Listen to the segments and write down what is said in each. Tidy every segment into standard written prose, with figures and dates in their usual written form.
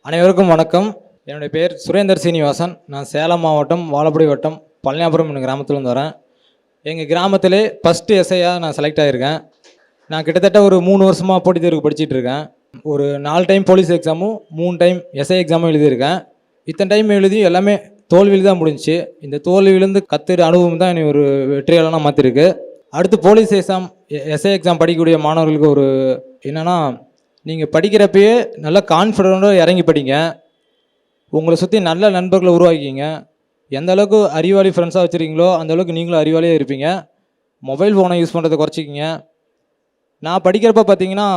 அனைவருக்கும் வணக்கம். என்னுடைய பேர் சுரேந்தர் சீனிவாசன். நான் சேலம் மாவட்டம் வாழப்படி வட்டம் பழனியாபுரம் என்ற கிராமத்துலேருந்து வரேன். எங்கள் கிராமத்திலே ஃபஸ்ட்டு எஸ்ஐயாக நான் செலக்ட் ஆகியிருக்கேன். நான் கிட்டத்தட்ட ஒரு 3 வருஷமாக போட்டித் தேர்வுக்கு படிச்சுட்டு இருக்கேன். ஒரு 4 டைம் போலீஸ் எக்ஸாமும் 3 டைம் எஸ்ஐ எக்ஸாமும் எழுதியிருக்கேன். இத்தனை டைம் எழுதி எல்லாமே தோல்வியில் தான் முடிஞ்சிச்சு. இந்த தோல்வியிலேருந்து கற்றுற அனுபவம் தான் என்னை ஒரு வெற்றியாளனாக மாற்றிருக்கு. அடுத்து போலீஸ் எக்ஸாம் எஸ்ஐ எக்ஸாம் படிக்கக்கூடிய மாணவர்களுக்கு ஒரு என்னென்னா, நீங்கள் படிக்கிறப்பயே நல்லா கான்ஃபிடென்ட்டாக இறங்கி படிங்க. உங்களை சுற்றி நல்ல நண்பர்களை உருவாக்கிங்க. எந்த அளவுக்கு அறிவாளி ஃப்ரெண்ட்ஸாக வச்சுருக்கீங்களோ அந்த அளவுக்கு நீங்களும் அறிவாளியாக இருப்பீங்க. மொபைல் ஃபோனை யூஸ் பண்ணுறதை குறைச்சிக்கிங்க. நான் படிக்கிறப்ப பார்த்தீங்கன்னா,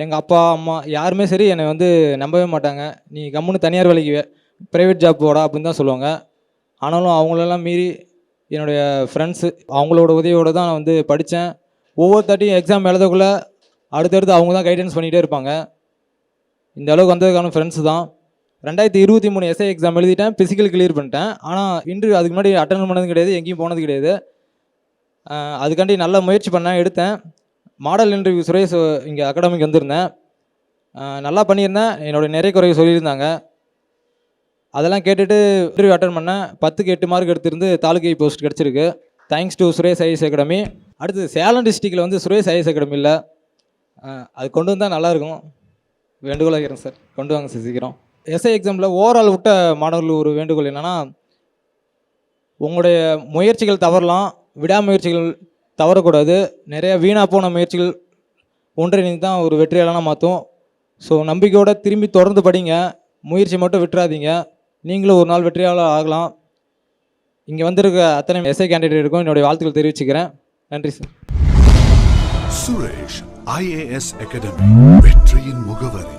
எங்கள் அப்பா அம்மா யாருமே சரி என்னை நம்பவே மாட்டாங்க. நீ கம்முன்னு தனியார் வேலைக்கு ப்ரைவேட் ஜாப் போடா அப்படின்னு தான் சொல்லுவாங்க. ஆனாலும் அவங்களெல்லாம் மீறி என்னுடைய ஃப்ரெண்ட்ஸு அவங்களோட உதவியோடு தான் நான் படித்தேன். ஒவ்வொரு தாட்டியும் எக்ஸாம் எழுதக்குள்ளே அடுத்தடுத்து அவங்க தான் கைடன்ஸ் பண்ணிகிட்டே இருப்பாங்க. இந்த அளவுக்கு வந்ததுக்கான ஃப்ரெண்ட்ஸு தான். 2023 எஸ்ஐ எக்ஸாம் எழுதிட்டேன், ஃபிசிக்கல் கிளியர் பண்ணிட்டேன். ஆனால் இன்டர்வியூ அதுக்கு முன்னாடி அட்டன் பண்ணது கிடையாது, எங்கேயும் போனது கிடையாது. அதுக்காண்டி நல்ல முயற்சி பண்ணேன், எடுத்தேன். மாடல் இன்டர்வியூ சுரேஷ் இங்கே அகாடமிக்கு வந்திருந்தேன். நல்லா பண்ணியிருந்தேன். என்னோடய நிறைய குறைய சொல்லியிருந்தாங்க. அதெல்லாம் கேட்டுட்டு இன்டர்வியூ அட்டன் பண்ணேன். 10க்கு 8 மார்க் எடுத்திருந்து தாலுகை போஸ்ட் கிடச்சிருக்கு. Thanks to Suresh IS academy. அடுத்து சேலம் டிஸ்ட்ரிக்டில் சுரேஷ் ஐஎஸ் அகாடமி இல்லை, அது கொண்டு வந்தால் நல்லாயிருக்கும். வேண்டுகோளாக இருக்கிறேன் சார், கொண்டு வாங்க சார் சீக்கிரம். எஸ்ஐ எக்ஸாமில் ஓவரால் விட்ட மாணவர்கள் ஒரு வேண்டுகோள் என்னென்னா, உங்களுடைய முயற்சிகள் தவறலாம், விடாமுயற்சிகள் தவறக்கூடாது. நிறைய வீணாக போன முயற்சிகள் ஒன்றிணைந்து தான் ஒரு வெற்றியாளனாக மாற்றும். ஸோ நம்பிக்கையோடு திரும்பி தொடர்ந்து படிங்க, முயற்சி மட்டும் விட்டுறாதீங்க. நீங்களும் ஒரு நாள் வெற்றியாளர் ஆகலாம். இங்கே வந்திருக்க அத்தனை எஸ்ஐ கேண்டிடேட்டுக்கும் என்னுடைய வாழ்த்துக்கள் தெரிவிச்சுக்கிறேன். நன்றி சார். சுரேஷ் ஐஏஎஸ் அகாடமி, வெற்றியின் முகவரி.